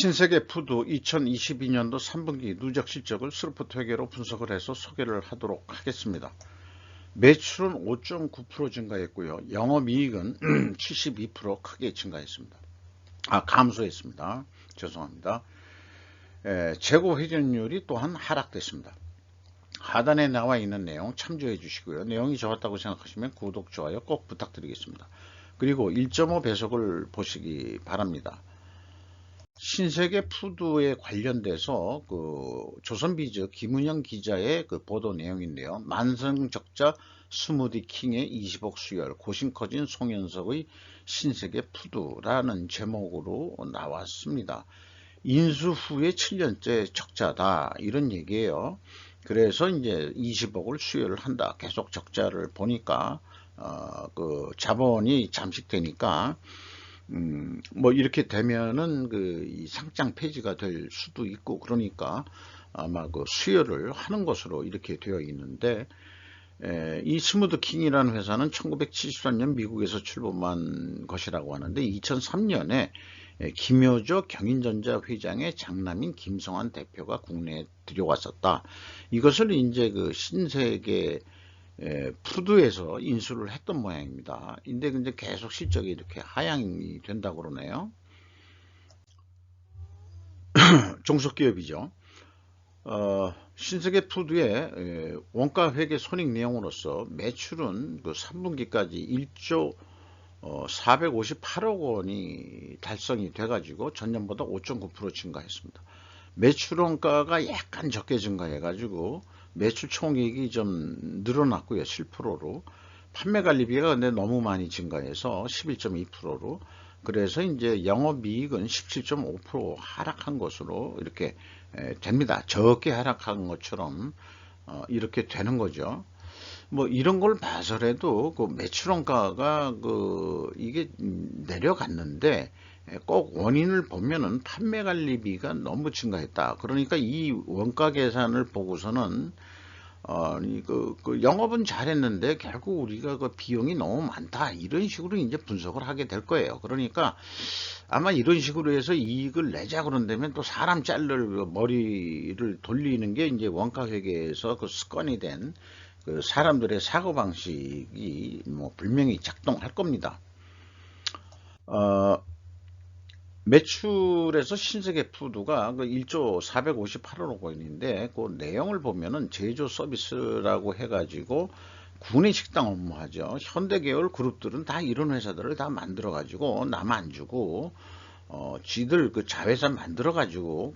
신세계 푸드 2022년도 3분기 누적 실적을 스루프트 회계로 분석을 해서 소개를 하도록 하겠습니다. 매출은 5.9% 증가했고요. 영업이익은 72% 크게 증가했습니다. 감소했습니다. 죄송합니다. 재고 회전율이 또한 하락됐습니다. 하단에 나와 있는 내용 참조해 주시고요. 내용이 좋았다고 생각하시면 구독, 좋아요 꼭 부탁드리겠습니다. 그리고 1.5 배속을 보시기 바랍니다. 신세계 푸드에 관련돼서 조선비즈 김은영 기자의 보도 내용인데요. 만성적자 스무디 킹의 20억 수혈, 고심 커진 송현석의 신세계 푸드라는 제목으로 나왔습니다. 인수 후에 7년째 적자다 이런 얘기예요. 그래서 이제 20억을 수혈을 한다. 계속 적자를 보니까 자본이 잠식되니까 뭐 이렇게 되면은 이 상장 폐지가 될 수도 있고, 그러니까 아마 수혈을 하는 것으로 이렇게 되어 있는데, 이 스무드 킹이라는 회사는 1973년 미국에서 출범한 것이라고 하는데 2003년에 김효조 경인전자 회장의 장남인 김성환 대표가 국내에 들여왔었다. 이것을 이제 신세계 푸드에서 인수를 했던 모양입니다. 근데 계속 실적이 이렇게 하향이 된다고 그러네요. 종속기업이죠. 신세계 푸드의 원가 회계 손익 내용으로서 매출은 3분기까지 1조 458억 원이 달성이 돼가지고 전년보다 5.9% 증가했습니다. 매출 원가가 약간 적게 증가해가지고 매출 총이익이 좀 늘어났고요. 7%로. 판매 관리비가 근데 너무 많이 증가해서 11.2%로. 그래서 이제 영업이익은 17.5% 하락한 것으로 이렇게 됩니다. 적게 하락한 것처럼 이렇게 되는 거죠. 뭐 이런 걸 봐서라도 매출 원가가 이게 내려갔는데 꼭 원인을 보면은 판매 관리비가 너무 증가했다. 그러니까 이 원가 계산을 보고서는 영업은 잘했는데 결국 우리가 비용이 너무 많다, 이런 식으로 이제 분석을 하게 될 거예요. 그러니까 아마 이런 식으로 해서 이익을 내자 그런다면 또 사람 자를 머리를 돌리는 게 이제 원가 회계에서 습관이 된 사람들의 사고방식이 뭐 분명히 작동할 겁니다. 매출에서 신세계 푸드가 1조 458억 원인데 그 내용을 보면은 제조 서비스라고 해가지고 구내 식당 업무하죠. 현대계열 그룹들은 다 이런 회사들을 다 만들어 가지고 남 안 주고 지들 자회사 만들어 가지고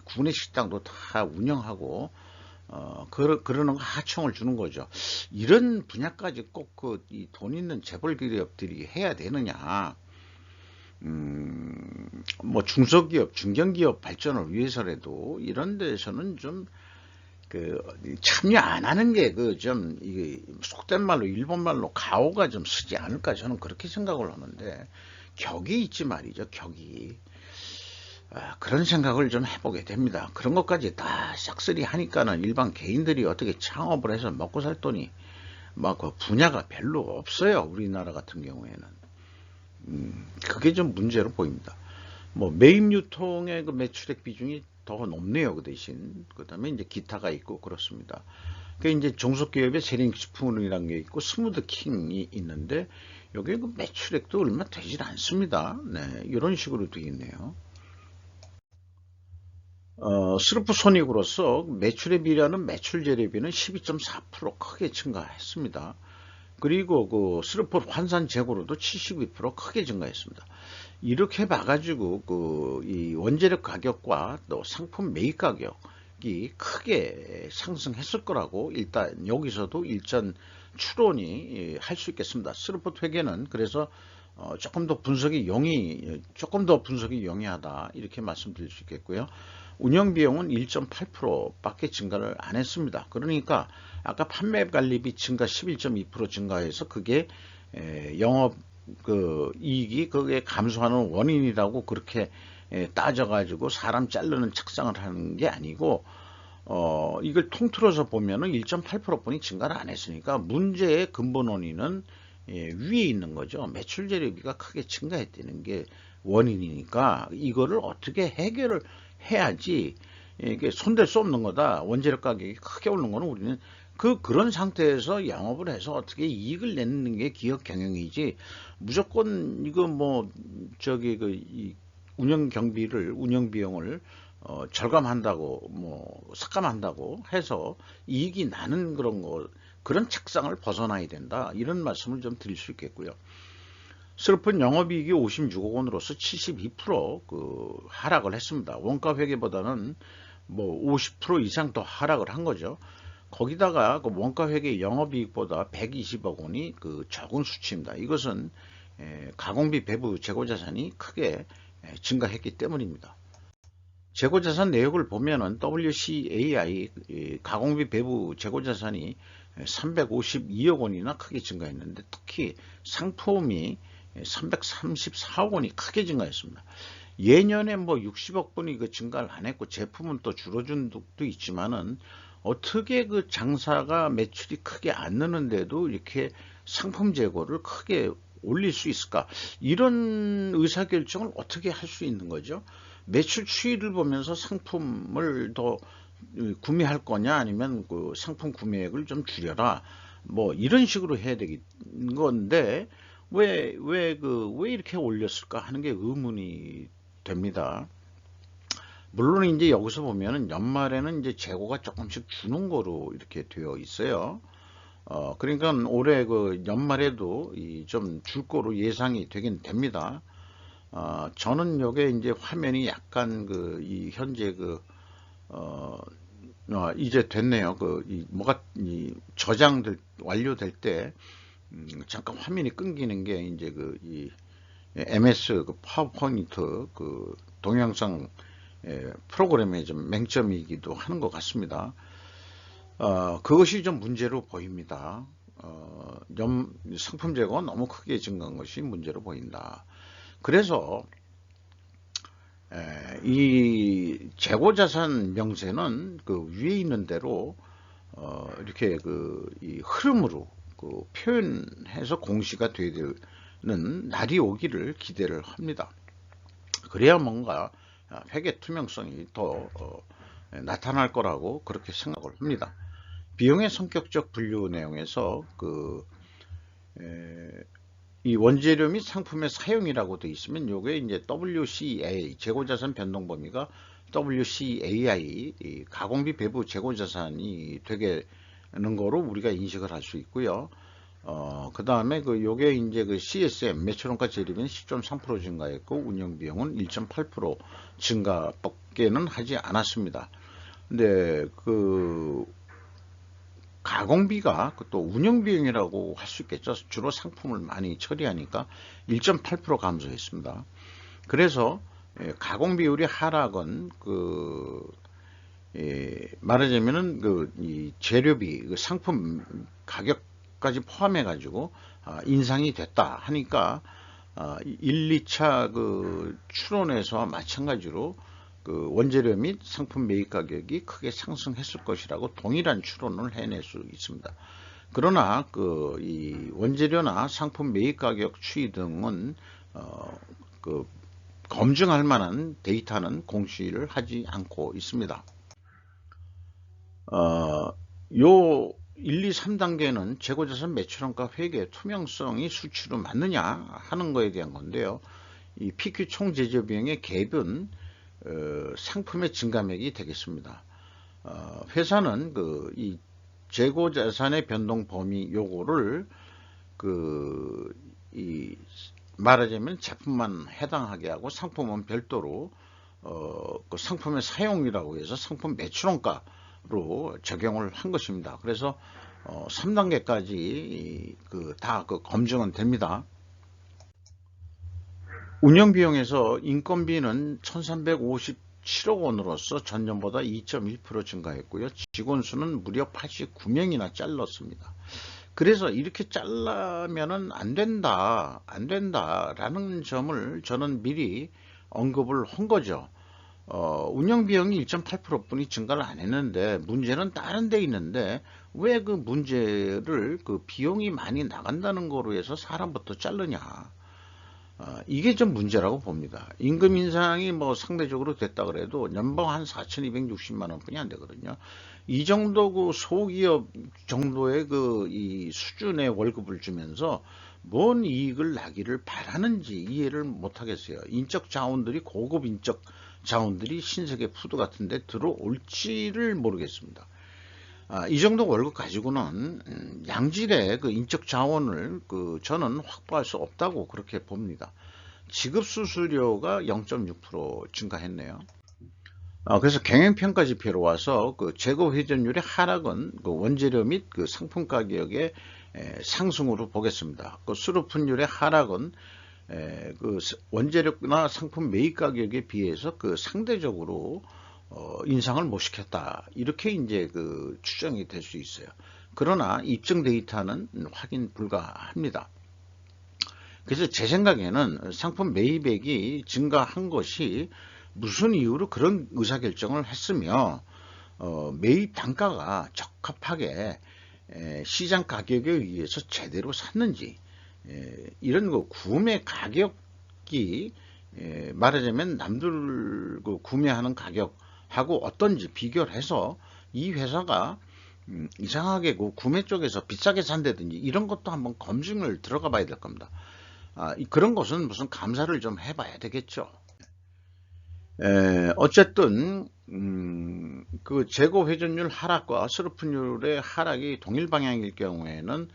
구내 식당도 다 운영하고 그러는 거 하청을 주는 거죠. 이런 분야까지 꼭 이 돈 있는 재벌 기업들이 해야 되느냐? 뭐 중소기업, 중견기업 발전을 위해서라도 이런 데서는 좀 참여 안 하는 게 좀 이게 속된 말로 일본 말로 가오가 좀 쓰지 않을까, 저는 그렇게 생각을 하는데, 격이 있지 말이죠. 격이. 그런 생각을 좀 해보게 됩니다. 그런 것까지 다 싹쓸이 하니까는 일반 개인들이 어떻게 창업을 해서 먹고 살 돈이 분야가 별로 없어요. 우리나라 같은 경우에는. 그게 좀 문제로 보입니다. 뭐 매입 유통의 매출액 비중이 더 높네요. 그 대신 그다음에 이제 기타가 있고 그렇습니다. 그 이제 종속기업의 세링스푼이라는 게 있고 스무드 킹이 있는데 여기 매출액도 얼마 되질 않습니다. 네, 이런 식으로 되어 있네요. 스루프 손익으로서 매출에 비례하는 매출 재료비는 12.4% 크게 증가했습니다. 그리고 스루프 환산 재고로도 72% 크게 증가했습니다. 이렇게 봐가지고 이 원재료 가격과 또 상품 매입 가격이 크게 상승했을 거라고 일단 여기서도 일전 추론이 할 수 있겠습니다. 스루프 회계는 그래서 조금 더 분석이 용이하다 이렇게 말씀드릴 수 있겠고요. 운영 비용은 1.8%밖에 증가를 안 했습니다. 그러니까 아까 판매 관리비 증가 11.2% 증가해서 그게 영업 이익이 그게 감소하는 원인이라고 그렇게 따져가지고 사람 자르는 책상을 하는 게 아니고 이걸 통틀어서 보면은 1.8%뿐이 증가를 안 했으니까 문제의 근본 원인은 위에 있는 거죠. 매출 재료비가 크게 증가했다는 게 원인이니까 이거를 어떻게 해결을 해야지 이게 손댈 수 없는 거다. 원재료 가격이 크게 오르는 거는 우리는 그런 상태에서 영업을 해서 어떻게 이익을 내는 게 기업 경영이지 무조건 이거 뭐 저기 이 운영 경비를 운영 비용을 절감한다고 뭐 삭감한다고 해서 이익이 나는 그런 책상을 벗어나야 된다. 이런 말씀을 좀 드릴 수 있겠고요. 슬픈 영업이익이 56억 원으로서 72% 하락을 했습니다. 원가 회계보다는 뭐 50% 이상 더 하락을 한 거죠. 거기다가 그 원가 회계 영업이익보다 120억 원이 적은 수치입니다. 이것은 가공비 배부 재고자산이 크게 증가했기 때문입니다. 재고자산 내역을 보면은 WCAI 가공비 배부 재고자산이 352억 원이나 크게 증가했는데 특히 상품이 334억 원이 크게 증가했습니다. 예년에 뭐 60억 원이 증가를 안 했고 제품은 또 줄어준 적도 있지만은 어떻게 장사가 매출이 크게 안 느는데도 이렇게 상품 재고를 크게 올릴 수 있을까? 이런 의사결정을 어떻게 할 수 있는 거죠? 매출 추이를 보면서 상품을 더 구매할 거냐 아니면 상품 구매액을 좀 줄여라 뭐 이런 식으로 해야 되는 건데 왜 이렇게 올렸을까 하는 게 의문이 됩니다. 물론 이제 여기서 보면은 연말에는 이제 재고가 조금씩 주는 거로 이렇게 되어 있어요. 그러니까 올해 연말에도 좀 줄 거로 예상이 되긴 됩니다. 저는 요게 이제 화면이 약간 현재 이제 됐네요. 뭐가 완료될 때 잠깐 화면이 끊기는 게 이제 이 MS 파워포인트 동영상 프로그램의 좀 맹점이기도 하는 것 같습니다. 그것이 좀 문제로 보입니다. 상품 재고가 너무 크게 증가한 것이 문제로 보인다. 그래서 이 재고자산 명세는 위에 있는 대로 이렇게 이 흐름으로 표현해서 공시가 되는 날이 오기를 기대를 합니다. 그래야 뭔가 회계 투명성이 더 나타날 거라고 그렇게 생각을 합니다. 비용의 성격적 분류 내용에서 이 원재료 및 상품의 사용이라고 되어 있으면 요게 이제 WCA 재고자산 변동 범위가 WCAI 가공비 배부 재고자산이 되는 거로 우리가 인식을 할 수 있고요. 그 다음에 요게 이제 CSM 매출원가 재료비는 10.3% 증가했고 운영비용은 1.8% 증가밖에는 하지 않았습니다. 근데 가공비가 또 운영비용이라고 할 수 있겠죠. 주로 상품을 많이 처리하니까 1.8% 감소했습니다. 그래서 가공비율이 하락은 말하자면은 이 재료비 상품 가격까지 포함해 가지고 인상이 됐다 하니까 1, 2차 추론에서와 마찬가지로 원재료 및 상품 매입 가격이 크게 상승했을 것이라고 동일한 추론을 해낼 수 있습니다. 그러나 이 원재료나 상품 매입 가격 추이 등은 검증할 만한 데이터는 공시를 하지 않고 있습니다. 요 1, 2, 3단계는 재고자산 매출원가 회계 투명성이 수치로 맞느냐 하는 거에 대한 건데요. 이 PQ 총 제조 비용의 갭은 상품의 증가액이 되겠습니다. 회사는 이 재고자산의 변동 범위 요거를 말하자면 제품만 해당하게 하고 상품은 별도로 상품의 사용이라고 해서 상품 매출원가로 적용을 한 것입니다. 그래서 3단계까지 다 검증은 됩니다. 운영비용에서 인건비는 1357억 원으로서 전년보다 2.1% 증가했고요. 직원 수는 무려 89명이나 잘랐습니다. 그래서 이렇게 잘라면은 안 된다라는 점을 저는 미리 언급을 한 거죠. 운영비용이 1.8%뿐이 증가를 안 했는데 문제는 다른 데 있는데 왜 그 문제를 그 비용이 많이 나간다는 거로 해서 사람부터 자르냐. 이게 좀 문제라고 봅니다. 임금 인상이 뭐 상대적으로 됐다 그래도 연봉 한 4,260만 원뿐이 안 되거든요. 이 정도 그 소기업 정도의 그 이 수준의 월급을 주면서 뭔 이익을 나기를 바라는지 이해를 못 하겠어요. 인적 자원들이 고급 인적 자원들이 신세계 푸드 같은데 들어올지를 모르겠습니다. 이 정도 월급 가지고는 양질의 그 인적 자원을 저는 확보할 수 없다고 그렇게 봅니다. 지급 수수료가 0.6% 증가했네요. 그래서 경영평가 지표로 와서 그 재고 회전율의 하락은 그 원재료 및 그 상품 가격의 상승으로 보겠습니다. 그 수로 분율의 하락은 그 원재료나 상품 매입 가격에 비해서 그 상대적으로 인상을 못 시켰다. 이렇게 이제 그 추정이 될 수 있어요. 그러나 입증 데이터는 확인 불가합니다. 그래서 제 생각에는 상품 매입액이 증가한 것이 무슨 이유로 그런 의사결정을 했으며 매입 단가가 적합하게 시장 가격에 의해서 제대로 샀는지 이런 거 구매 가격이 말하자면 남들 그 구매하는 가격하고 어떤지 비교를 해서 이 회사가 이상하게 그 구매 쪽에서 비싸게 산다든지 이런 것도 한번 검증을 들어가 봐야 될 겁니다. 그런 것은 무슨 감사를 좀 해봐야 되겠죠. 어쨌든 그 재고 회전율 하락과 수르프율의 하락이 동일 방향일 경우에는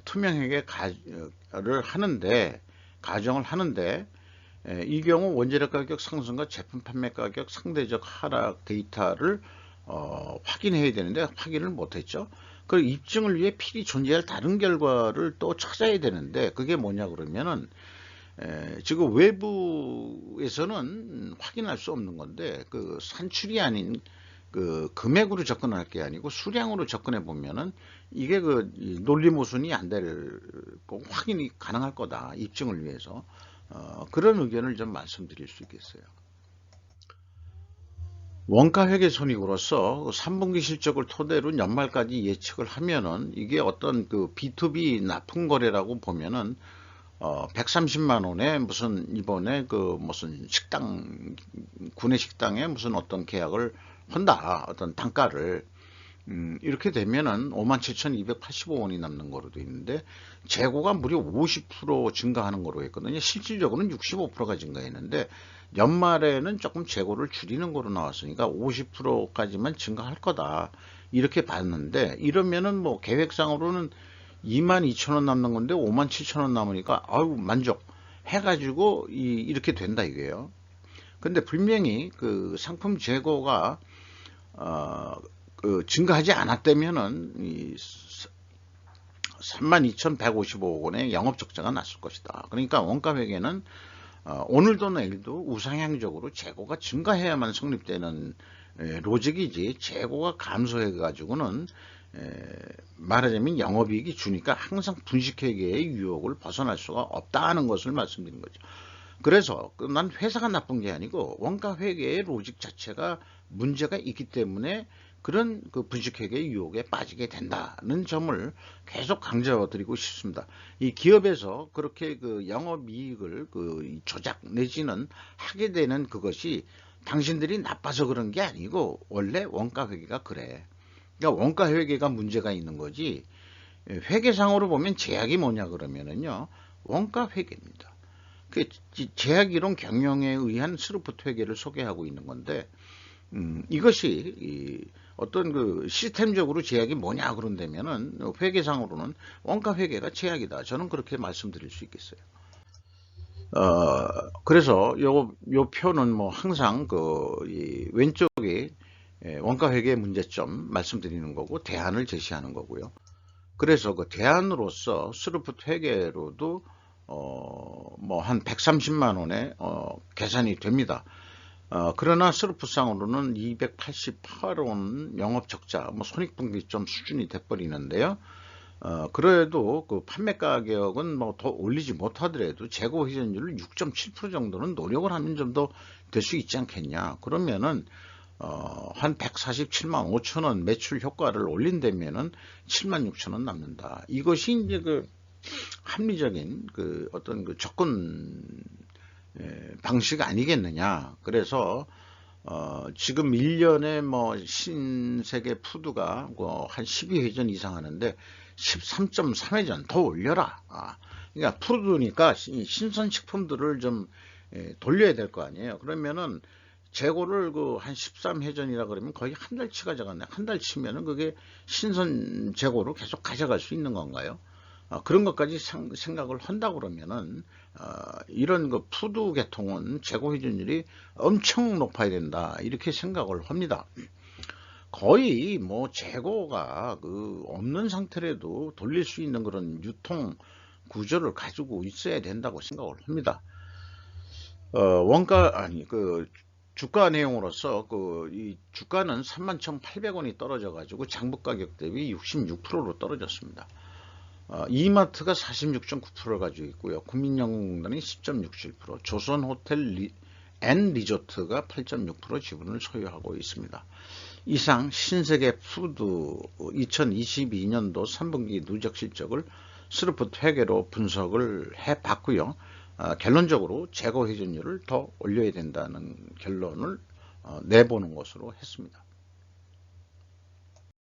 투명하게 가정을 하는데 이 경우 원재료 가격 상승과 제품 판매 가격 상대적 하락 데이터를 확인해야 되는데 확인을 못했죠. 그 입증을 위해 필히 존재할 다른 결과를 또 찾아야 되는데 그게 뭐냐 그러면은 지금 외부에서는 확인할 수 없는 건데 그 산출이 아닌 그 금액으로 접근할 게 아니고 수량으로 접근해 보면은 이게 그 논리 모순이 안 될 거 확인이 가능할 거다 입증을 위해서 그런 의견을 좀 말씀드릴 수 있겠어요. 원가회계 손익으로서 3분기 실적을 토대로 연말까지 예측을 하면은 이게 어떤 그 B2B 납품 거래라고 보면은 130만 원에 무슨 이번에 그 무슨 식당 구내 식당에 무슨 어떤 계약을 한다 어떤 단가를 이렇게 되면은 57,285원이 남는 거로 돼 있는데 재고가 무려 50% 증가하는 거로 했거든요. 실질적으로는 65%가 증가했는데 연말에는 조금 재고를 줄이는 거로 나왔으니까 50%까지만 증가할 거다 이렇게 봤는데 이러면은 뭐 계획상으로는 22,000원 남는 건데 57,000원 남으니까 아유 만족 해가지고 이렇게 된다 이거예요. 근데 분명히 그 상품 재고가 그 증가하지 않았다면은 32,155억 원의 영업 적자가 났을 것이다. 그러니까 원가 회계는 오늘도 내일도 우상향적으로 재고가 증가해야만 성립되는 로직이지 재고가 감소해 가지고는 말하자면 영업이익이 주니까 항상 분식회계의 유혹을 벗어날 수가 없다는 것을 말씀드린 거죠. 그래서 난 회사가 나쁜 게 아니고 원가회계의 로직 자체가 문제가 있기 때문에 그런 그 분식회계의 유혹에 빠지게 된다는 점을 계속 강조드리고 싶습니다. 이 기업에서 그렇게 그 영업이익을 그 조작 내지는 하게 되는 그것이 당신들이 나빠서 그런 게 아니고 원래 원가회계가 그래. 그러니까 원가회계가 문제가 있는 거지 회계상으로 보면 제약이 뭐냐 그러면은요 원가회계입니다. 그 제약이론 경영에 의한 스루프트 회계를 소개하고 있는 건데 이것이 어떤 그 시스템적으로 제약이 뭐냐 그런다면은 회계상으로는 원가회계가 제약이다. 저는 그렇게 말씀드릴 수 있겠어요. 그래서 요 표는 뭐 항상 이 왼쪽이 원가회계 문제점 말씀드리는 거고 대안을 제시하는 거고요. 그래서 그 대안으로서 스루프트 회계로도 뭐 한 130만 원에 계산이 됩니다. 그러나 스루프상으로는 288원 영업 적자, 뭐 손익분기점 수준이 돼버리는데요. 그래도 그 판매 가격은 뭐 더 올리지 못하더라도 재고 회전율을 6.7% 정도는 노력을 하면 좀 더 될 수 있지 않겠냐. 그러면은 한 147만 5천 원 매출 효과를 올린다면은 7만 6천 원 남는다. 이것이 이제 그 합리적인 그 어떤 그 접근 방식 아니겠느냐. 그래서 지금 1년에 뭐 신세계 푸드가 한 12회전 이상 하는데 13.3회전 더 올려라. 그러니까 푸드니까 신선식품들을 좀 돌려야 될 거 아니에요. 그러면은 재고를 그 한 13회전이라 그러면 거의 한 달치 가져갔네. 한 달 치면은 그게 신선 재고로 계속 가져갈 수 있는 건가요? 그런 것까지 생각을 한다 그러면은 이런 그 푸드 계통은 재고 회전율이 엄청 높아야 된다 이렇게 생각을 합니다. 거의 뭐 재고가 그 없는 상태라도 돌릴 수 있는 그런 유통 구조를 가지고 있어야 된다고 생각을 합니다. 원가 아니 그 주가 내용으로서 이 주가는 31,800원이 떨어져 가지고 장부 가격 대비 66%로 떨어졌습니다. 이마트가 46.9%를 가지고 있고요. 국민연금공단이 10.67%, 조선호텔 앤 리조트가 8.6% 지분을 소유하고 있습니다. 이상 신세계 푸드 2022년도 3분기 누적 실적을 스루프 회계로 분석을 해봤고요. 결론적으로 재고 회전율을 더 올려야 된다는 결론을 내보는 것으로 했습니다.